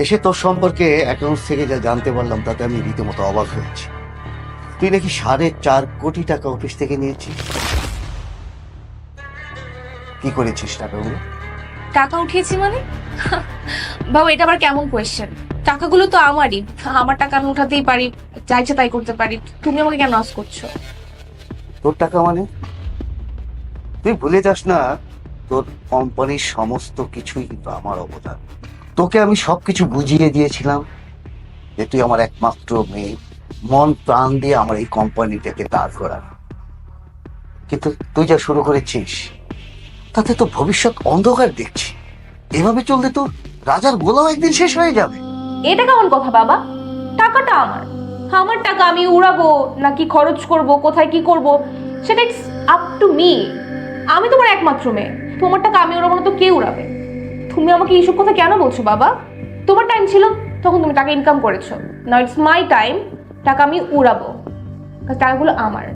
এসে তোর সম্পর্কে অ্যাকাউন্টস থেকে যা জানতে পারলাম তাতে আমি রীতিমতো অবাক হয়েছি। তুই নাকি 4.5 কোটি টাকা অফিস থেকে নিয়েছিস। কি করেছিস টাকাগুলো? টাকা উঠিয়েছি মানে? বাবু, এটা আবার কেমন কোয়েশ্চেন? টাকাগুলো তো আমারই। আমার টাকা আমি উঠাতেই পারি, যা ইচ্ছা তাই করতে পারি। তুমি আমাকে কেন আস করছো? তোর টাকা মানে? তুই ভুলে যাস না, তোর কোম্পানির সমস্ত কিছুই কিন্তু আমার অবদান। তোকে আমি সবকিছু বুঝিয়ে দিয়েছিলাম যে তুই আমার একমাত্র মেয়ে, মন প্রাণ দিয়ে আমার এই কোম্পানিটাকে দাঁড় করা। কিন্তু তুই যা শুরু করেছিস তাতে তো ভবিষ্যৎ অন্ধকার দেখছি। এভাবে চললে তো রাজার গোলাও একদিন শেষ হয়ে যাবে। এটা কেমন কথা বাবা? টাকাটা আমার, আমার টাকা আমি উড়াবো নাকি খরচ করব, কোথায় কি করব, সেটা ইটস আপ টু মি। আমি তোমার একমাত্র মেয়ে, তোমার টাকা আমি উড়াবো না তো কে উড়াবে? তুমি আমাকে এইসব কথা কেন বলছো বাবা? তোমার টাইম ছিল তখন তুমি টাকা ইনকাম করেছো, নাও ইটস মাই টাইম, টাকা আমি উড়াবো, টাকাগুলো আমার।